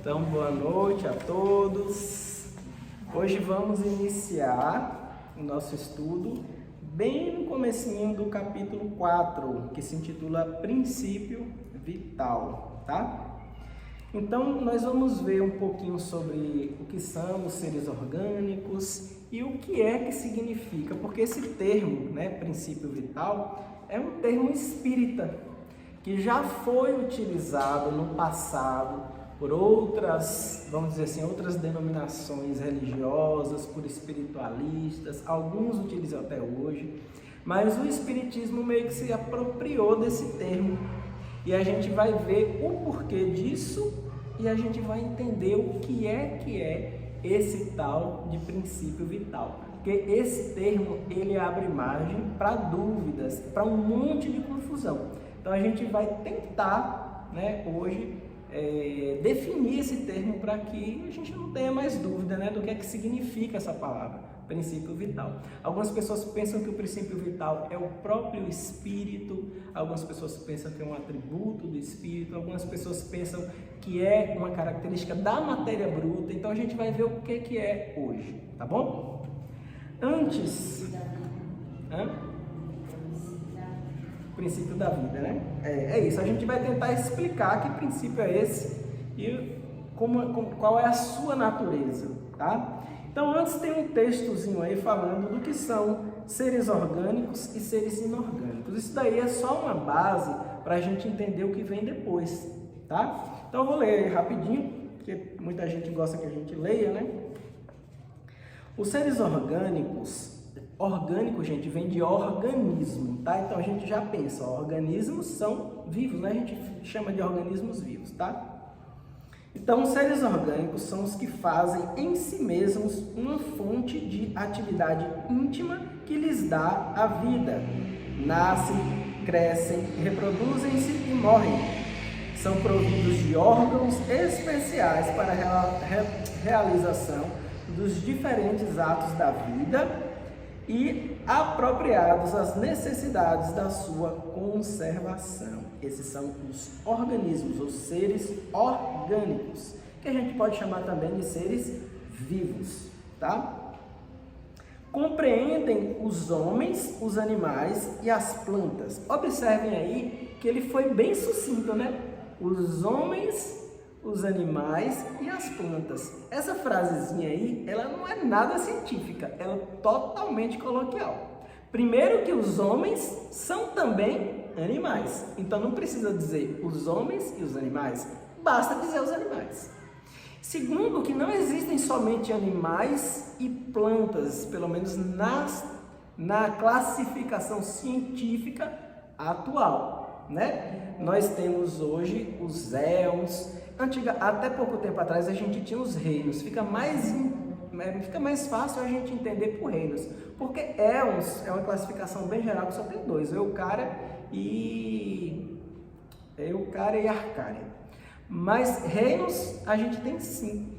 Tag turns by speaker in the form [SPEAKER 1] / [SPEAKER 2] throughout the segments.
[SPEAKER 1] Então, boa noite a todos. Hoje vamos iniciar o nosso estudo bem no comecinho do capítulo 4, que se intitula Princípio Vital, tá? Então, nós vamos ver um pouquinho sobre o que são os seres orgânicos e o que é que significa, porque esse termo, princípio vital, é um termo espírita, que já foi utilizado no passado por outras, vamos dizer assim, outras denominações religiosas, por espiritualistas, alguns utilizam até hoje, mas o espiritismo meio que se apropriou desse termo e a gente vai ver o porquê disso e a gente vai entender o que é esse tal de princípio vital, porque esse termo ele abre margem para dúvidas, para um monte de confusão. Então a gente vai tentar, hoje definir esse termo para que a gente não tenha mais dúvida, do que é que significa essa palavra, princípio vital. Algumas pessoas pensam que o princípio vital é o próprio espírito, algumas pessoas pensam que é um atributo do espírito, algumas pessoas pensam que é uma característica da matéria bruta. Então a gente vai ver o que é hoje, tá bom? Antes... princípio da vida, É isso, a gente vai tentar explicar que princípio é esse e qual é a sua natureza, tá? Então, antes tem um textozinho aí falando do que são seres orgânicos e seres inorgânicos. Isso daí é só uma base para a gente entender o que vem depois, tá? Então, eu vou ler rapidinho, porque muita gente gosta que a gente leia, Os seres orgânicos... Orgânico, gente, vem de organismo, tá? Então a gente já pensa, organismos são vivos, A gente chama de organismos vivos, tá? Então, os seres orgânicos são os que fazem em si mesmos uma fonte de atividade íntima que lhes dá a vida. Nascem, crescem, reproduzem-se e morrem. São providos de órgãos especiais para a realização dos diferentes atos da vida e apropriados às necessidades da sua conservação. Esses são os organismos, os seres orgânicos, que a gente pode chamar também de seres vivos, tá? Compreendem os homens, os animais e as plantas. Observem aí que ele foi bem sucinto, Os homens, os animais e as plantas. Essa frasezinha aí, ela não é nada científica, ela é totalmente coloquial. Primeiro que os homens são também animais, então não precisa dizer os homens e os animais, basta dizer os animais. Segundo que não existem somente animais e plantas, pelo menos na classificação científica atual, Nós temos hoje os éons. Até pouco tempo atrás a gente tinha os reinos, fica mais fácil a gente entender por reinos, porque éons é uma classificação bem geral que só tem dois, Eucária e Arcária, mas reinos a gente tem 5,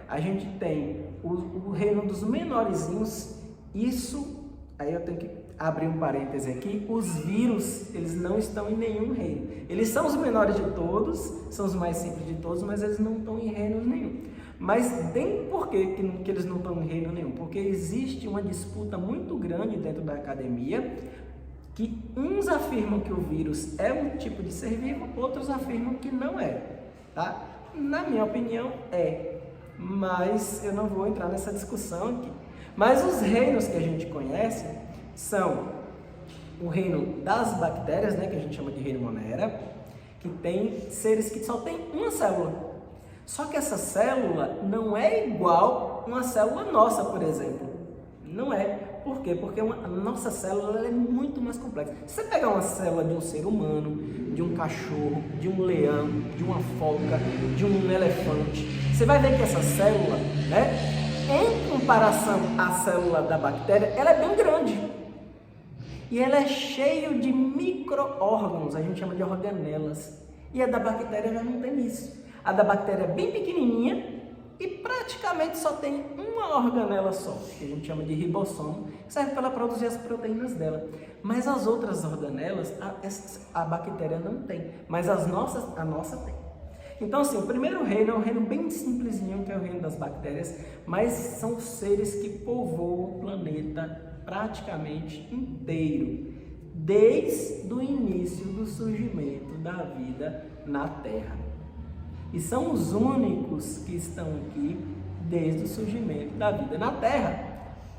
[SPEAKER 1] A gente tem o reino dos menorzinhos, isso, aí eu tenho que abrir um parêntese aqui, os vírus, eles não estão em nenhum reino. Eles são os menores de todos, são os mais simples de todos, mas eles não estão em reino nenhum. Mas tem por que eles não estão em reino nenhum? Porque existe uma disputa muito grande dentro da academia, que uns afirmam que o vírus é um tipo de ser vivo, outros afirmam que não é, tá? Na minha opinião, mas eu não vou entrar nessa discussão aqui. Mas os reinos que a gente conhece são o reino das bactérias, que a gente chama de reino Monera, que tem seres que só tem uma célula. Só que essa célula não é igual uma célula nossa, por exemplo. Não é. Por quê? Porque a nossa célula é muito mais complexa. Se você pegar uma célula de um ser humano, de um cachorro, de um leão, de uma foca, de um elefante, você vai ver que essa célula, em comparação à célula da bactéria, ela é bem grande. E ela é cheia de micro-órgãos, a gente chama de organelas. E a da bactéria já não tem isso. A da bactéria é bem pequenininha e praticamente só tem uma organela só, que a gente chama de ribossomo, que serve para ela produzir as proteínas dela. Mas as outras organelas, a bactéria não tem, mas a nossa tem. Então, assim, o primeiro reino é um reino bem simplesinho, que é o reino das bactérias, mas são os seres que povoam o planeta praticamente inteiro, desde o início do surgimento da vida na Terra. E são os únicos que estão aqui desde o surgimento da vida na Terra.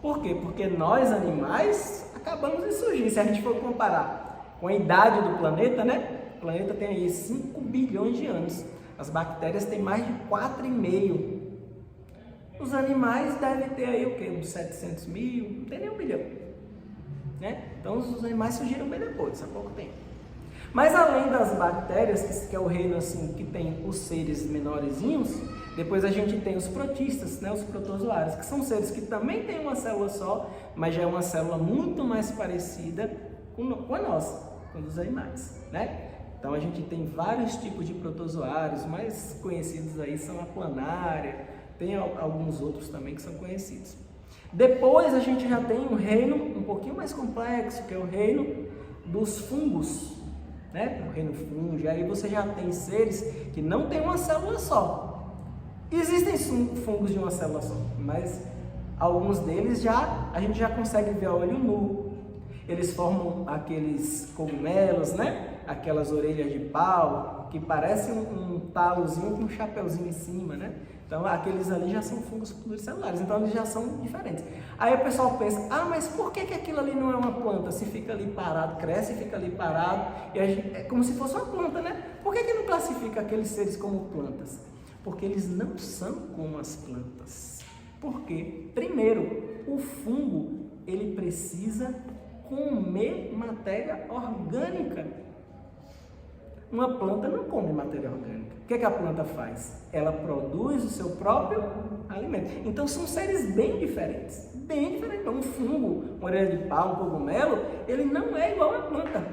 [SPEAKER 1] Por quê? Porque nós, animais, acabamos de surgir. Se a gente for comparar com a idade do planeta, né? O planeta tem aí 5 bilhões de anos. As bactérias têm mais de 4,5. Os animais devem ter aí o quê? Uns 700 mil, não tem nem 1 bilhão. Né? Então os animais surgiram bem depois, há pouco tempo. Mas além das bactérias, que é o reino assim, que tem os seres menorzinhos, depois a gente tem os protistas, né? Os protozoários, que são seres que também têm uma célula só, mas já é uma célula muito mais parecida com a nossa, com os animais, né? Então a gente tem vários tipos de protozoários, mais conhecidos aí são a planária, tem alguns outros também que são conhecidos. Depois a gente já tem um reino um pouquinho mais complexo, que é o reino dos fungos, né? O reino fungo, aí você já tem seres que não tem uma célula só. Existem fungos de uma célula só, mas alguns deles a gente já consegue ver a olho nu. Eles formam aqueles cogumelos, né? Aquelas orelhas de pau, que parecem um talozinho com um chapeuzinho em cima, né? Então, aqueles ali já são fungos pluricelulares, então eles já são diferentes. Aí o pessoal pensa, mas por que aquilo ali não é uma planta? Se fica ali parado, cresce e fica ali parado, e é como se fosse uma planta, né? Por que não classifica aqueles seres como plantas? Porque eles não são como as plantas. Por quê? Primeiro, o fungo, ele precisa comer matéria orgânica. Uma planta não come matéria orgânica. O que a planta faz? Ela produz o seu próprio alimento. Então são seres bem diferentes. Bem diferentes. Um fungo, uma orelha de pau, um cogumelo, ele não é igual a planta.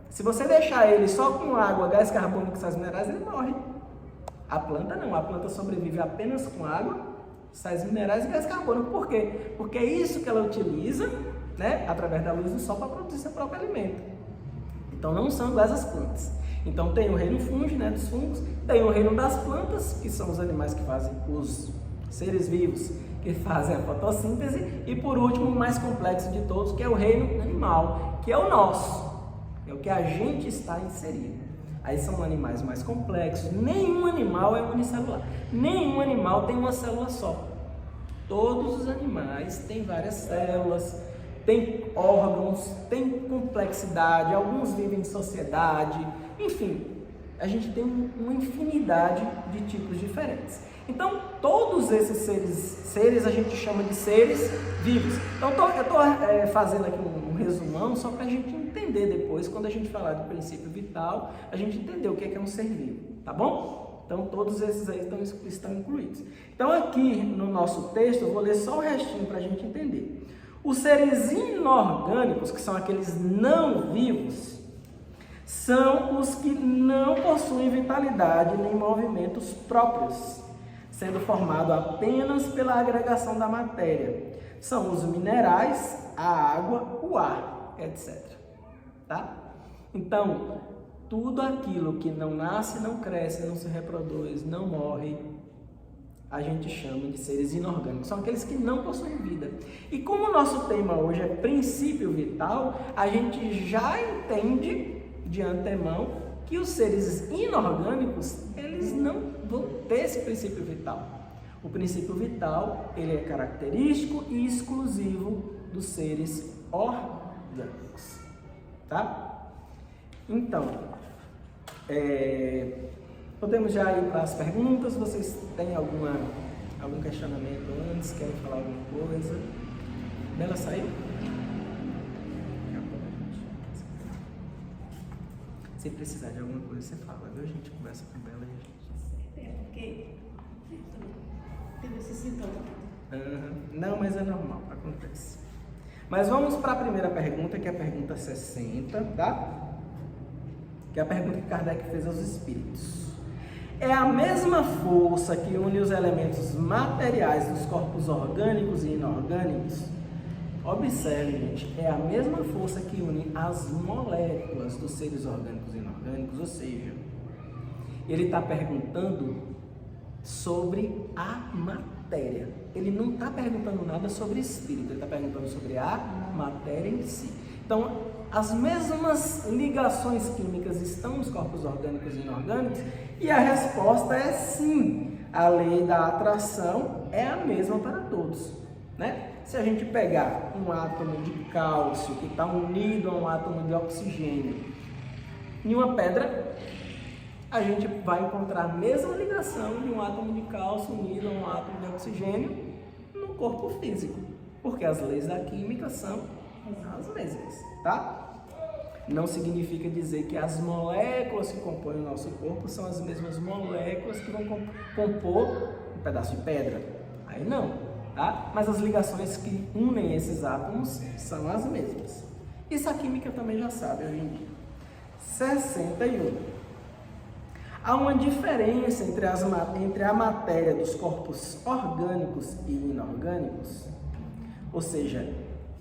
[SPEAKER 1] Se você deixar ele só com água, gás carbônico e sais minerais, ele morre. A planta não. A planta sobrevive apenas com água, sais minerais e gás carbônico. Por quê? Porque é isso que ela utiliza, né, através da luz do sol para produzir seu próprio alimento. Então não são iguais às plantas. Então tem o reino fungo, né, dos fungos, tem o reino das plantas, que são os animais que fazem, os seres vivos que fazem a fotossíntese, e por último, o mais complexo de todos, que é o reino animal, que é o nosso, é o que a gente está inserido. Aí são animais mais complexos. Nenhum animal é unicelular, nenhum animal tem uma célula só. Todos os animais têm várias células, tem órgãos, tem complexidade, alguns vivem em sociedade, enfim, a gente tem uma infinidade de tipos diferentes. Então, todos esses seres a gente chama de seres vivos. Então, eu estou fazendo aqui um resumão só para a gente entender depois, quando a gente falar do princípio vital, a gente entender o que é um ser vivo, tá bom? Então, todos esses aí estão incluídos. Então, aqui no nosso texto, eu vou ler só o restinho para a gente entender. Os seres inorgânicos, que são aqueles não vivos, são os que não possuem vitalidade nem movimentos próprios, sendo formado apenas pela agregação da matéria. São os minerais, a água, o ar, etc. Tá? Então, tudo aquilo que não nasce, não cresce, não se reproduz, não morre, a gente chama de seres inorgânicos. São aqueles que não possuem vida. E como o nosso tema hoje é princípio vital, a gente já entende de antemão que os seres inorgânicos, eles não vão ter esse princípio vital. O princípio vital, ele é característico e exclusivo dos seres orgânicos, tá? Então, podemos já ir para as perguntas. Vocês têm algum questionamento antes? Querem falar alguma coisa? Bela saiu? Se precisar de alguma coisa, você fala, viu? A gente conversa com Bela e a gente...
[SPEAKER 2] porque teve esse sintoma.
[SPEAKER 1] Não, mas é normal, acontece. Mas vamos para a primeira pergunta, que é a pergunta 60, tá? Que é a pergunta que Kardec fez aos espíritos. É a mesma força que une os elementos materiais dos corpos orgânicos e inorgânicos? Observe, gente, é a mesma força que une as moléculas dos seres orgânicos e inorgânicos, ou seja, Ele está perguntando sobre a matéria. Ele não está perguntando nada sobre espírito, ele está perguntando sobre a matéria em si. Então, as mesmas ligações químicas estão nos corpos orgânicos e inorgânicos, e a resposta é sim. A lei da atração é a mesma para todos, né? Se a gente pegar um átomo de cálcio que está unido a um átomo de oxigênio em uma pedra, a gente vai encontrar a mesma ligação de um átomo de cálcio unido a um átomo de oxigênio no corpo físico, porque as leis da química são as mesmas, tá? Não significa dizer que as moléculas que compõem o nosso corpo são as mesmas moléculas que vão compor um pedaço de pedra. Aí não, tá? Mas as ligações que unem esses átomos são as mesmas. Isso a química também já sabe hoje em dia. 61. Há uma diferença entre a matéria dos corpos orgânicos e inorgânicos, ou seja,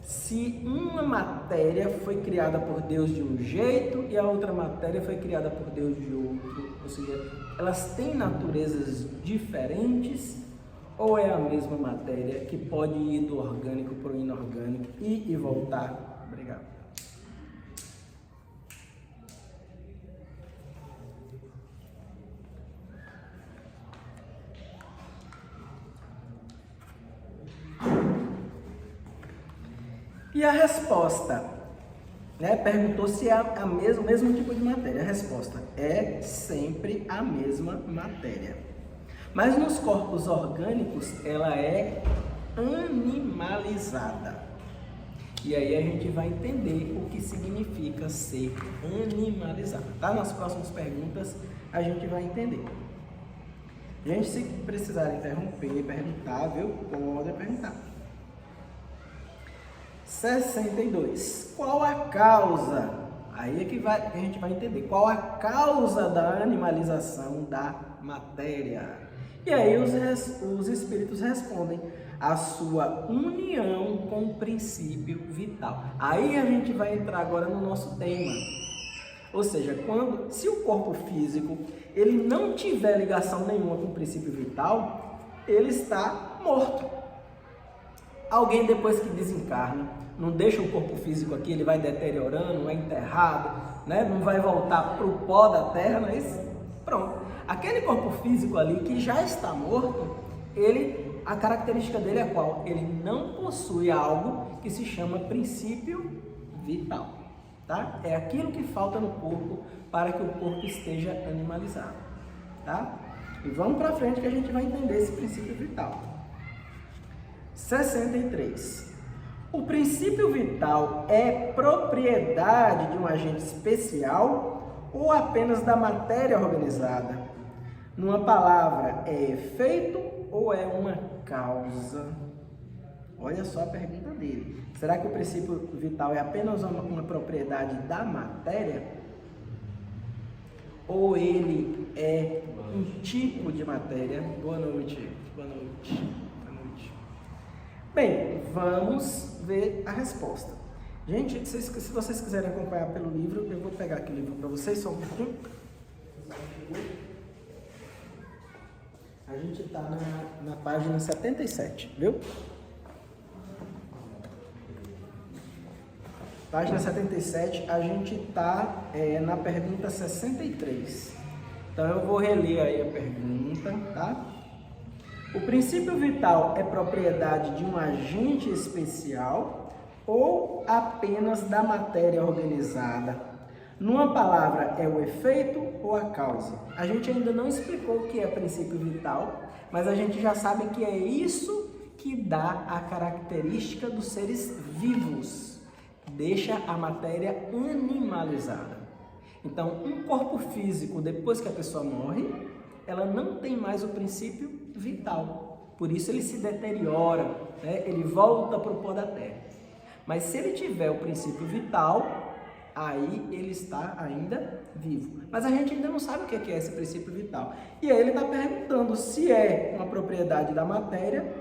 [SPEAKER 1] se uma matéria foi criada por Deus de um jeito e a outra matéria foi criada por Deus de outro, ou seja, elas têm naturezas diferentes ou é a mesma matéria que pode ir do orgânico para o inorgânico e voltar? Obrigado. E a resposta, né? Perguntou se é o mesmo tipo de matéria. A resposta é sempre a mesma matéria. Mas nos corpos orgânicos ela é animalizada. E aí a gente vai entender o que significa ser animalizada. Tá? Nas próximas perguntas a gente vai entender. Gente, se precisar interromper, perguntar, viu? Pode perguntar. 62. Qual a causa? Aí é que a gente vai entender. Qual a causa da animalização da matéria? E aí os espíritos respondem: a sua união com o princípio vital. Aí a gente vai entrar agora no nosso tema. Ou seja, se o corpo físico ele não tiver ligação nenhuma com o princípio vital, ele está morto. Alguém depois que desencarna, não deixa o corpo físico aqui, ele vai deteriorando, é enterrado, né? Não vai voltar para o pó da terra, não é isso? Pronto. Aquele corpo físico ali que já está morto, a característica dele é qual? Ele não possui algo que se chama princípio vital, tá? É aquilo que falta no corpo para que o corpo esteja animalizado, tá? E vamos para frente que a gente vai entender esse princípio vital. 63. O princípio vital é propriedade de um agente especial ou apenas da matéria organizada? Numa palavra, é efeito ou é uma causa? Olha só a pergunta dele. Será que o princípio vital é apenas uma propriedade da matéria? Ou ele é um tipo de matéria? Boa noite. Boa noite. Boa noite. Bem, vamos ver a resposta. Gente, se vocês quiserem acompanhar pelo livro, eu vou pegar aqui o livro para vocês, só um pouquinho. A gente está na página 77, viu? Página 77, a gente está na pergunta 63. Então eu vou reler aí a pergunta, tá? O princípio vital é propriedade de um agente especial ou apenas da matéria organizada? Numa palavra, é o efeito ou a causa? A gente ainda não explicou o que é princípio vital, mas a gente já sabe que é isso que dá a característica dos seres vivos, deixa a matéria animalizada. Então, um corpo físico, depois que a pessoa morre, ela não tem mais o princípio vital, por isso ele se deteriora, né? Ele volta para o pó da terra. Mas se ele tiver o princípio vital, aí ele está ainda vivo. Mas a gente ainda não sabe o que é esse princípio vital. E aí ele está perguntando se é uma propriedade da matéria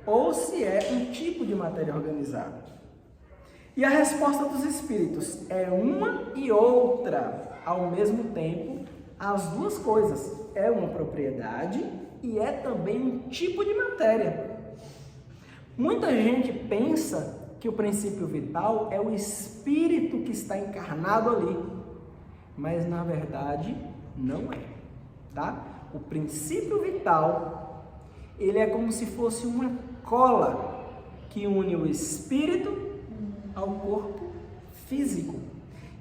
[SPEAKER 1] ou se é um tipo de matéria organizada. E a resposta dos espíritos é uma e outra ao mesmo tempo, As duas coisas, é uma propriedade e é também um tipo de matéria. Muita gente pensa que o princípio vital é o espírito que está encarnado ali, mas na verdade não é, tá? O princípio vital, ele é como se fosse uma cola que une o espírito ao corpo físico.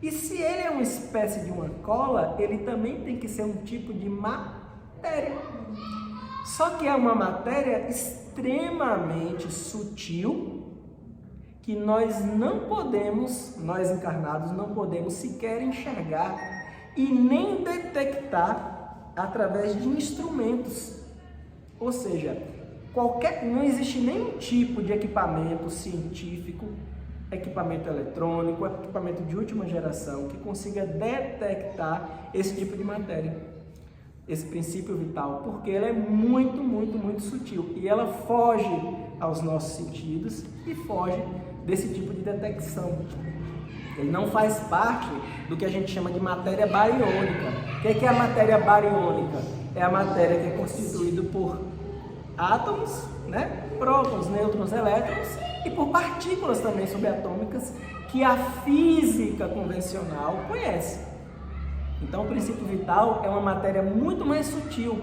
[SPEAKER 1] E se ele é uma espécie de uma cola, ele também tem que ser um tipo de matéria. Só que é uma matéria extremamente sutil que nós encarnados, não podemos sequer enxergar e nem detectar através de instrumentos. Ou seja, não existe nenhum tipo de equipamento científico, equipamento eletrônico, equipamento de última geração que consiga detectar esse tipo de matéria, esse princípio vital, porque ela é muito, muito, muito sutil e ela foge aos nossos sentidos e foge desse tipo de detecção. Ele não faz parte do que a gente chama de matéria bariônica. O que é a matéria bariônica? É a matéria que é constituída por átomos, né? Prótons, nêutrons, elétrons, e por partículas também subatômicas que a física convencional conhece. Então, o princípio vital é uma matéria muito mais sutil.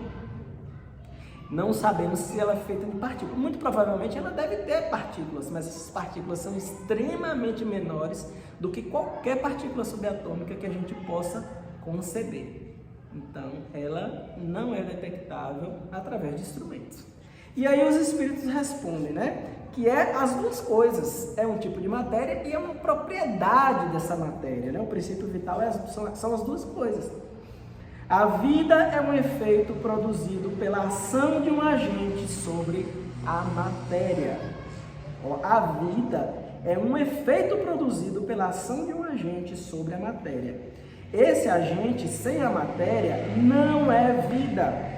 [SPEAKER 1] Não sabemos se ela é feita de partículas. Muito provavelmente ela deve ter partículas, mas essas partículas são extremamente menores do que qualquer partícula subatômica que a gente possa conceber. Então, ela não é detectável através de instrumentos. E aí os espíritos respondem, né? Que é as duas coisas. É um tipo de matéria e é uma propriedade dessa matéria, né? O princípio vital são as duas coisas. A vida é um efeito produzido pela ação de um agente sobre a matéria. A vida é um efeito produzido pela ação de um agente sobre a matéria. Esse agente, sem a matéria, não é vida.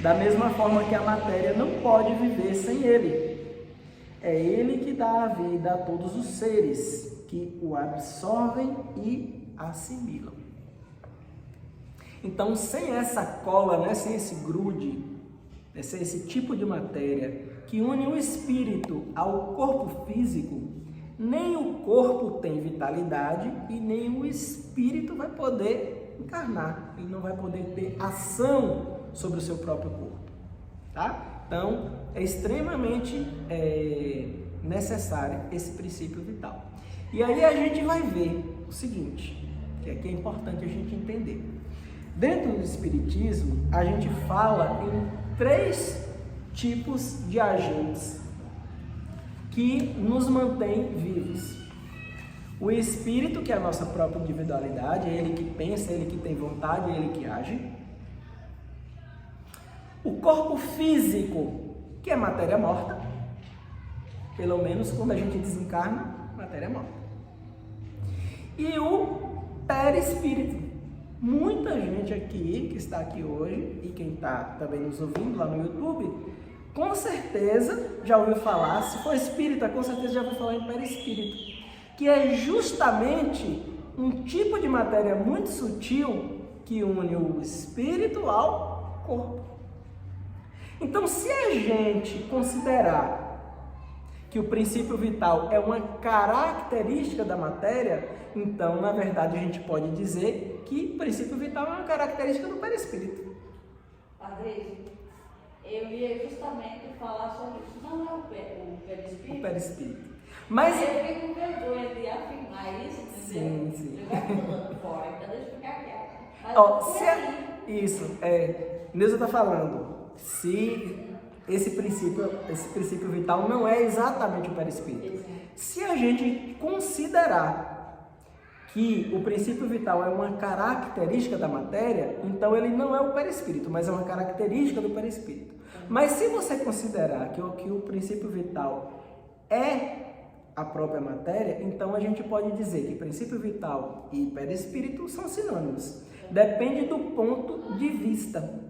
[SPEAKER 1] Da mesma forma que a matéria não pode viver sem ele. É ele que dá a vida a todos os seres que o absorvem e assimilam. Então, sem essa cola, né, sem esse grude, sem esse tipo de matéria que une o espírito ao corpo físico, nem o corpo tem vitalidade e nem o espírito vai poder encarnar. Ele não vai poder ter ação sobre o seu próprio corpo, tá? Então, é extremamente necessário esse princípio vital. E aí a gente vai ver o seguinte, que aqui é importante a gente entender. Dentro do Espiritismo, a gente fala em 3 tipos de agentes que nos mantêm vivos. O espírito, que é a nossa própria individualidade, é ele que pensa, é ele que tem vontade, é ele que age. O corpo físico, que é matéria morta, pelo menos quando a gente desencarna, matéria morta. E o perispírito. Muita gente aqui, que está aqui hoje, e quem está também nos ouvindo lá no YouTube, com certeza já ouviu falar, se for espírita, com certeza já ouviu falar em perispírito, que é justamente um tipo de matéria muito sutil que une o espírito ao corpo. Então, se a gente considerar que o princípio vital é uma característica da matéria, então, na verdade, a gente pode dizer que o princípio vital é uma característica do perispírito.
[SPEAKER 3] Padre, eu ia justamente falar sobre isso. Não é o perispírito?
[SPEAKER 1] O perispírito. Mas
[SPEAKER 3] eu fico com vergonha de afirmar isso, entendeu?
[SPEAKER 1] Sim.
[SPEAKER 3] Eu vai pulando fora, então deixa eu ficar quieto. Mas
[SPEAKER 1] isso, Neuza está falando, se esse princípio vital não é exatamente o perispírito. Se a gente considerar que o princípio vital é uma característica da matéria, então ele não é o perispírito, mas é uma característica do perispírito. Mas se você considerar que o princípio vital é a própria matéria, então a gente pode dizer que princípio vital e perispírito são sinônimos. Depende do ponto de vista.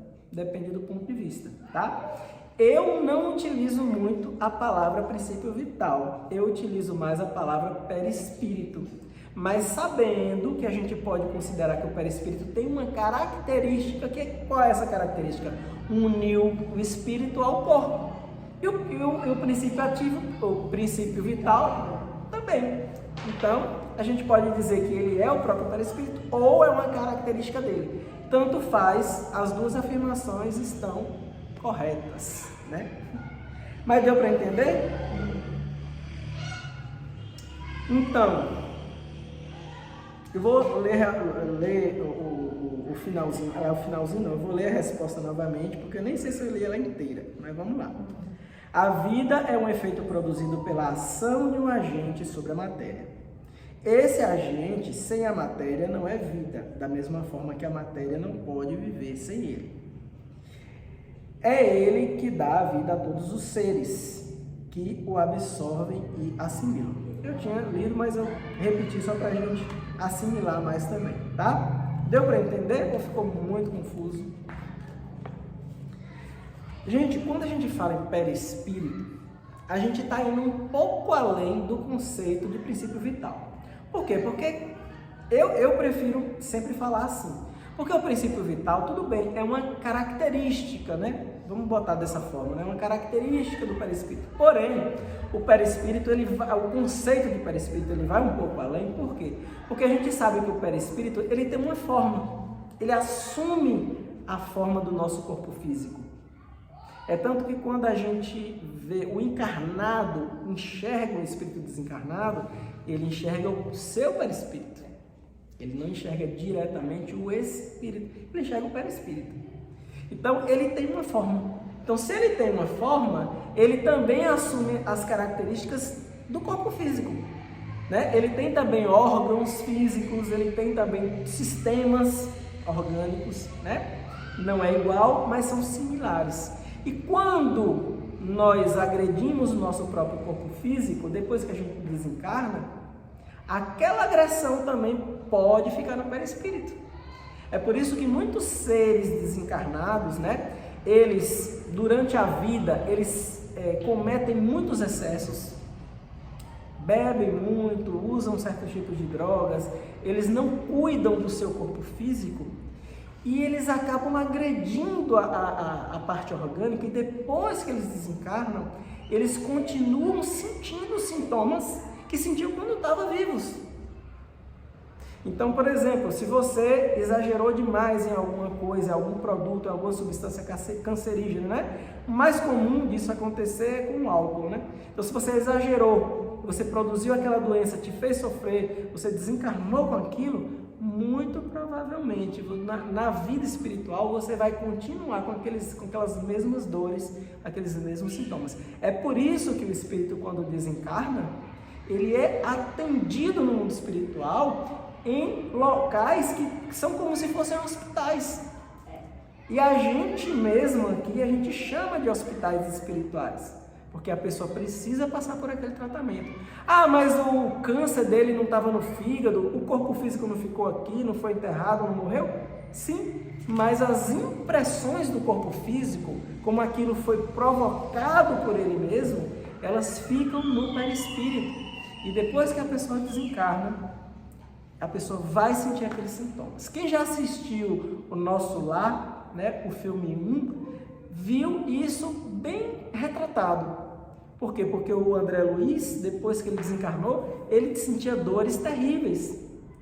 [SPEAKER 1] Tá? Eu não utilizo muito a palavra princípio vital. Eu utilizo mais a palavra perispírito. mas sabendo que a gente pode considerar que o perispírito tem uma característica, qual é essa característica? Uniu o espírito ao corpo. E o princípio ativo, o princípio vital, também. Então, a gente pode dizer que ele é o próprio perispírito ou é uma característica dele. Tanto faz, as duas afirmações estão corretas, né? Mas deu para entender? Então, eu vou ler o finalzinho, o finalzinho não, eu vou ler a resposta novamente, porque eu nem sei se eu li ela inteira, mas vamos lá. A vida é um efeito produzido pela ação de um agente sobre a matéria. Esse agente, sem a matéria, não é vida, da mesma forma que a matéria não pode viver sem ele. É ele que dá a vida a todos os seres, que o absorvem e assimilam. Eu tinha lido, mas eu repeti só para a gente assimilar mais também, tá? Deu para entender ou ficou muito confuso? Gente, quando a gente fala em perispírito, a gente está indo um pouco além do conceito de princípio vital. Por quê? Porque eu prefiro sempre falar assim. Porque o princípio vital, tudo bem, é uma característica, né? Vamos botar dessa forma, né? Uma característica do perispírito. Porém, o perispírito, o conceito de perispírito, ele vai um pouco além. Por quê? Porque a gente sabe que o perispírito, ele tem uma forma. Ele assume a forma do nosso corpo físico. É tanto que quando a gente vê o encarnado, enxerga o espírito desencarnado, ele enxerga o seu perispírito. Ele não enxerga diretamente o espírito, ele enxerga o perispírito. Então, ele tem uma forma. Então, se ele tem uma forma, ele também assume as características do corpo físico, né? Ele tem também órgãos físicos, ele tem também sistemas orgânicos, né? Não é igual, mas são similares. E quando nós agredimos o nosso próprio corpo físico, depois que a gente desencarna, aquela agressão também pode ficar no perispírito. É por isso que muitos seres desencarnados, né, eles, durante a vida, eles cometem muitos excessos, bebem muito, usam certos tipos de drogas, eles não cuidam do seu corpo físico e eles acabam agredindo a parte orgânica, e depois que eles desencarnam, eles continuam sentindo sintomas que sentiam quando estavam vivos. Então, por exemplo, se você exagerou demais em alguma coisa, algum produto, alguma substância cancerígena, né? O mais comum disso acontecer é com o álcool, né? Então, se você exagerou, você produziu aquela doença, te fez sofrer, você desencarnou com aquilo, muito provavelmente na vida espiritual você vai continuar com aquelas mesmas dores, aqueles mesmos sintomas. É por isso que o espírito, quando desencarna, ele é atendido no mundo espiritual em locais que são como se fossem hospitais. E a gente mesmo aqui, a gente chama de hospitais espirituais, porque a pessoa precisa passar por aquele tratamento. Ah, mas o câncer dele não estava no fígado, o corpo físico não ficou aqui, não foi enterrado, não morreu? Sim, mas as impressões do corpo físico, como aquilo foi provocado por ele mesmo, elas ficam no perispírito. E depois que a pessoa desencarna, a pessoa vai sentir aqueles sintomas. Quem já assistiu o Nosso Lar, né, o filme 1, viu isso bem retratado. Por quê? Porque o André Luiz, depois que ele desencarnou, ele sentia dores terríveis.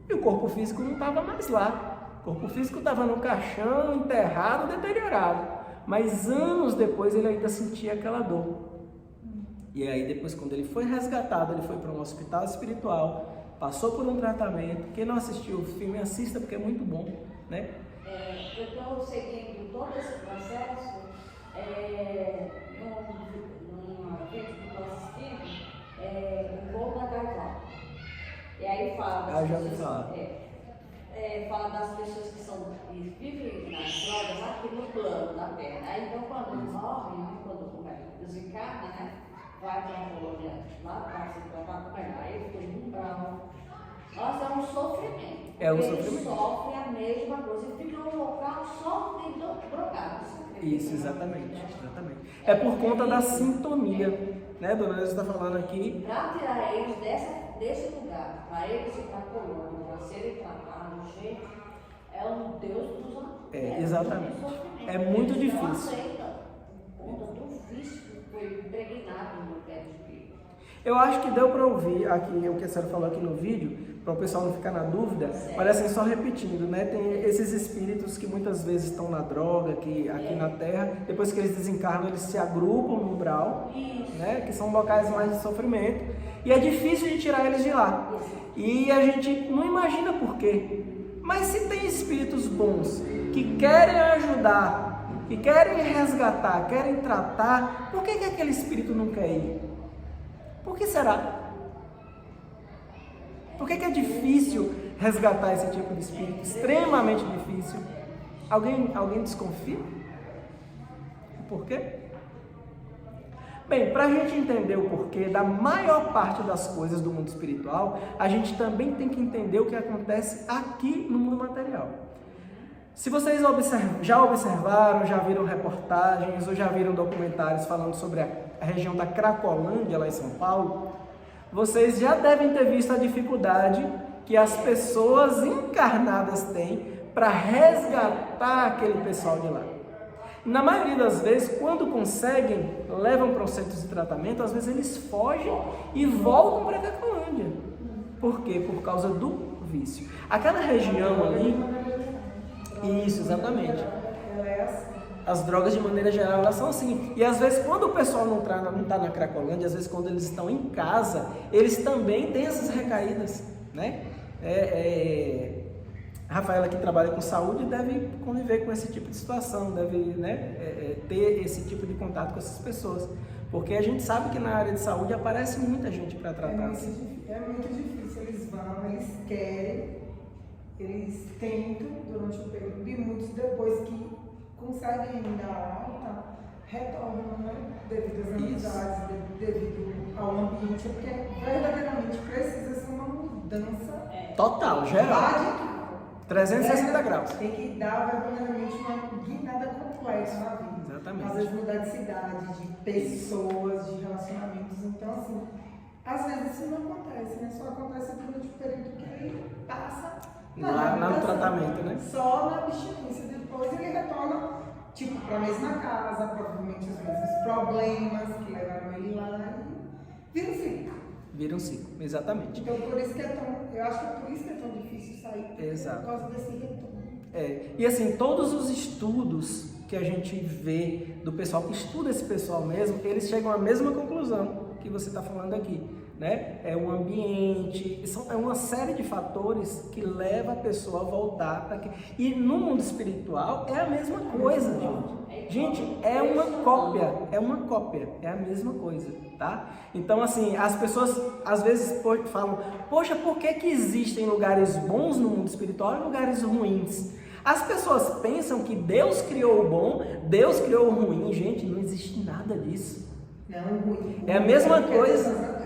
[SPEAKER 1] E o corpo físico não estava mais lá. O corpo físico estava no caixão, enterrado, deteriorado. Mas anos depois ele ainda sentia aquela dor. E aí depois, quando ele foi resgatado, ele foi para um hospital espiritual, passou por um tratamento. Quem não assistiu o filme, assista, porque é muito bom, né?
[SPEAKER 3] Eu estou seguindo todo esse processo numa vez que estou assistindo, o Voo da Gaivota. E aí fala das pessoas, fala das pessoas que vivem nas drogas aqui no plano da Terra. Aí então quando morrem, quando desencarna, né? Vai para a colônia lá, vai se tratar com ela. Aí fica muito bravo. Nossa, é um sofrimento.
[SPEAKER 1] É um
[SPEAKER 3] Eles
[SPEAKER 1] sofrimento.
[SPEAKER 3] sofrem a mesma coisa. E fica no local só de drogados.
[SPEAKER 1] Isso, exatamente. É por conta da sintonia, né, dona? Você está falando aqui.
[SPEAKER 3] Para tirar eles desse lugar, para eles ir para a colônia, para serem tratados, gente, é um Deus dos amores.
[SPEAKER 1] Exatamente. É muito difícil.
[SPEAKER 3] Não aceita por conta do vício que foi impregnado no pé do espírito.
[SPEAKER 1] Eu acho que deu para ouvir aqui o que a senhora falou aqui no vídeo, para o pessoal não ficar na dúvida, mas assim, só repetindo, né? Tem esses espíritos que muitas vezes estão na droga, que aqui na Terra, depois que eles desencarnam, eles se agrupam no umbral, né? Que são locais mais de sofrimento, e é difícil de tirar eles de lá. E a gente não imagina por quê. Mas se tem espíritos bons que querem ajudar, que querem resgatar, querem tratar, por que aquele espírito não quer ir? Por que será? Por que é difícil resgatar esse tipo de espírito? Extremamente difícil. Alguém desconfia? Por quê? Bem, para a gente entender o porquê da maior parte das coisas do mundo espiritual, a gente também tem que entender o que acontece aqui no mundo material. Se vocês já observaram, já viram reportagens ou já viram documentários falando sobre a região da Cracolândia, lá em São Paulo, vocês já devem ter visto a dificuldade que as pessoas encarnadas têm para resgatar aquele pessoal de lá. Na maioria das vezes, quando conseguem, levam para os centros de tratamento, às vezes eles fogem e voltam para a Cracolândia. Por quê? Por causa do vício. Aquela região ali... Isso, exatamente. As drogas, de maneira geral, elas são assim. E às vezes, quando o pessoal não está na Cracolândia, às vezes quando eles estão em casa, eles também têm essas recaídas, né? A Rafaela, que trabalha com saúde, deve conviver com esse tipo de situação, deve, né, ter esse tipo de contato com essas pessoas. Porque a gente sabe que na área de saúde aparece muita gente para tratar.
[SPEAKER 2] É muito difícil, eles vão, eles querem, eles tentam durante o período e muitos depois que conseguem dar alta, retornam, né? Devido às amizades, devido ao ambiente, porque verdadeiramente precisa ser uma mudança
[SPEAKER 1] total, geral.
[SPEAKER 2] Radical.
[SPEAKER 1] 360 graus.
[SPEAKER 2] Tem que dar verdadeiramente uma guinada completa na vida.
[SPEAKER 1] Exatamente.
[SPEAKER 2] Às vezes mudar de cidade, de pessoas, de relacionamentos. Então, assim, às vezes isso não acontece, né? Só acontece durante o período que ele passa
[SPEAKER 1] no tratamento, né?
[SPEAKER 2] Só na abstinência. Depois ele retorna, tipo, para a mesma casa, provavelmente os mesmos problemas que levaram ele lá e vira um ciclo.
[SPEAKER 1] Vira um ciclo, exatamente.
[SPEAKER 2] Então, por isso que eu acho que é por isso que é tão difícil sair.
[SPEAKER 1] Exato.
[SPEAKER 2] Por causa desse retorno.
[SPEAKER 1] E assim, todos os estudos que a gente vê do pessoal que estuda esse pessoal mesmo, eles chegam à mesma conclusão que você está falando aqui, né? É o ambiente, é uma série de fatores que leva a pessoa a voltar para aqui. E no mundo espiritual é a mesma coisa, gente. Gente, é uma cópia, é a mesma coisa, tá? Então, assim, as pessoas às vezes falam, poxa, por que existem lugares bons no mundo espiritual e lugares ruins? As pessoas pensam que Deus criou o bom, Deus criou o ruim. Gente, não existe nada disso.
[SPEAKER 2] Não, ruim.
[SPEAKER 1] É a mesma coisa.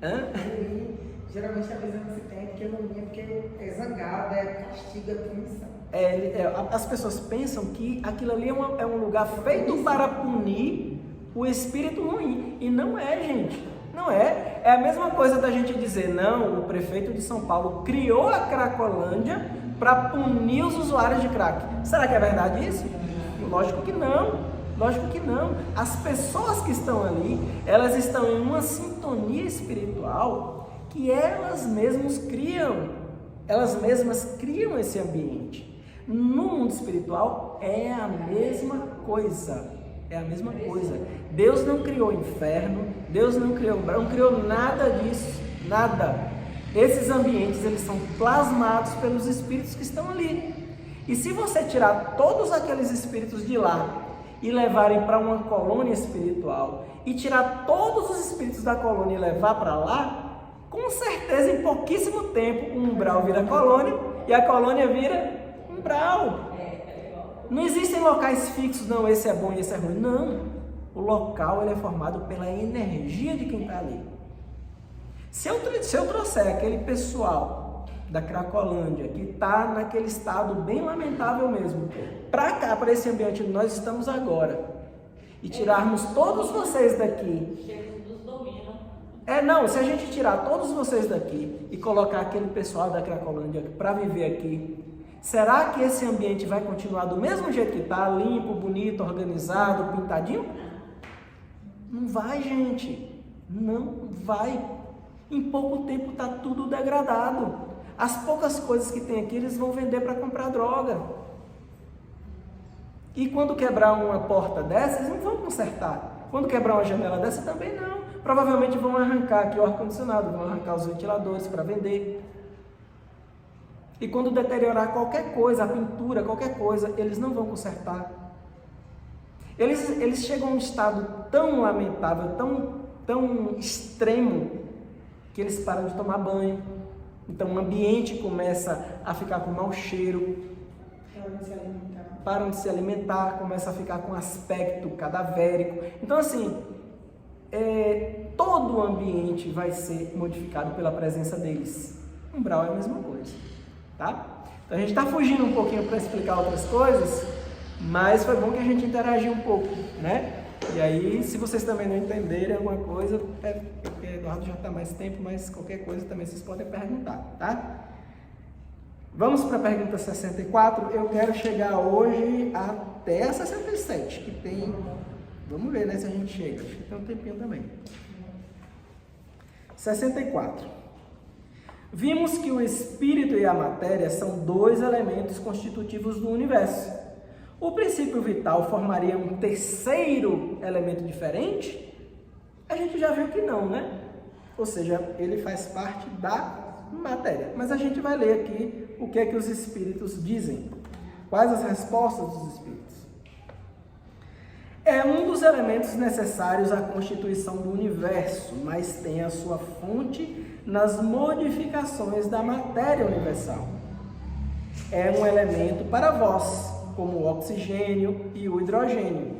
[SPEAKER 2] Ruim, geralmente a visão que se tem é porque ruim é porque é zangado, é castigo, é punição.
[SPEAKER 1] As pessoas pensam que aquilo ali é um lugar feito para punir o espírito ruim. E não é, gente. Não é. É a mesma coisa da gente dizer, não, o prefeito de São Paulo criou a Cracolândia para punir os usuários de crack. Será que é verdade isso? Lógico que não. Lógico que não. As pessoas que estão ali, elas estão em uma sintonia espiritual que elas mesmas criam. Elas mesmas criam esse ambiente. No mundo espiritual é a mesma coisa. É a mesma coisa. Deus não criou inferno, Deus não criou nada disso, nada. Esses ambientes, eles são plasmados pelos espíritos que estão ali. E se você tirar todos aqueles espíritos de lá e levarem para uma colônia espiritual e tirar todos os espíritos da colônia e levar para lá, com certeza em pouquíssimo tempo o umbral vira colônia e a colônia vira umbral. Não existem locais fixos, não, esse é bom e esse é ruim. Não, o local ele é formado pela energia de quem está ali. Se eu trouxer aquele pessoal da Cracolândia, que está naquele estado bem lamentável mesmo, para cá, para esse ambiente onde nós estamos agora, e tirarmos todos vocês daqui, Não, se a gente tirar todos vocês daqui e colocar aquele pessoal da Cracolândia para viver aqui, será que esse ambiente vai continuar do mesmo jeito que está, limpo, bonito, organizado, pintadinho? Não vai, gente. Não vai. Em pouco tempo está tudo degradado. As poucas coisas que tem aqui, eles vão vender para comprar droga. E quando quebrar uma porta dessa, eles não vão consertar. Quando quebrar uma janela dessa, também não. Provavelmente vão arrancar aqui o ar-condicionado, vão arrancar os ventiladores para vender. E quando deteriorar qualquer coisa, a pintura, qualquer coisa, eles não vão consertar. Eles chegam a um estado tão lamentável, tão extremo, que eles param de tomar banho. Então o ambiente começa a ficar com mau cheiro. Param de se alimentar, começa a ficar com aspecto cadavérico. Então assim, todo o ambiente vai ser modificado pela presença deles. Umbral é a mesma coisa, tá? Então a gente está fugindo um pouquinho para explicar outras coisas, mas foi bom que a gente interagiu um pouco, né? E aí, se vocês também não entenderem alguma coisa, porque o Eduardo já está mais tempo, mas qualquer coisa também vocês podem perguntar, tá? Vamos para a pergunta 64. Eu quero chegar hoje até a 67, que tem... Vamos ver, né, se a gente chega. Acho que tem um tempinho também. 64. Vimos que o espírito e a matéria são dois elementos constitutivos do universo. O princípio vital formaria um terceiro elemento diferente? A gente já viu que não, né? Ou seja, ele faz parte da matéria. Mas a gente vai ler aqui o que é que os espíritos dizem. Quais as respostas dos espíritos? É um dos elementos necessários à constituição do universo, mas tem a sua fonte nas modificações da matéria universal. É um elemento para vós, como o oxigênio e o hidrogênio,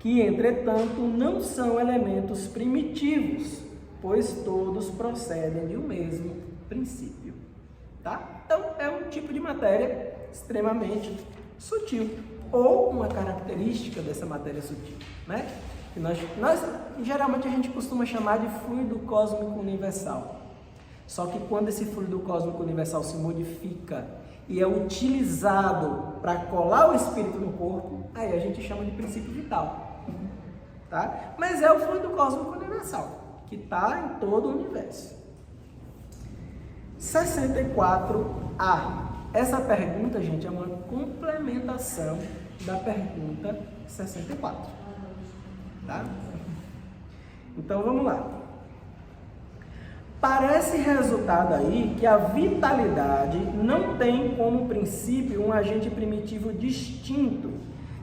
[SPEAKER 1] que, entretanto, não são elementos primitivos, pois todos procedem de um mesmo princípio. Tá? Então, é um tipo de matéria extremamente sutil, ou uma característica dessa matéria sutil, né? Que nós geralmente a gente costuma chamar de fluido cósmico universal. Só que quando esse fluido cósmico universal se modifica e é utilizado para colar o espírito no corpo, aí a gente chama de princípio vital, tá? Mas é o fluido cósmico universal, que está em todo o universo. 64A. Essa pergunta, gente, é uma complementação da pergunta 64, tá? Então, vamos lá. Parece resultado aí que a vitalidade não tem como princípio um agente primitivo distinto,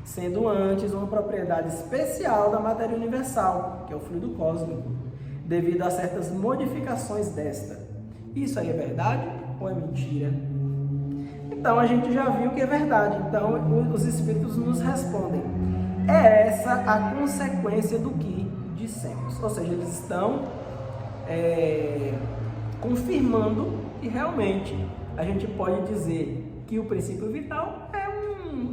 [SPEAKER 1] sendo antes uma propriedade especial da matéria universal, que é o fluido cósmico, devido a certas modificações desta. Isso aí é verdade ou é mentira? Então a gente já viu que é verdade. Então os espíritos nos respondem: é essa a consequência do que dissemos. Ou seja, eles estão confirmando que realmente a gente pode dizer que o princípio vital é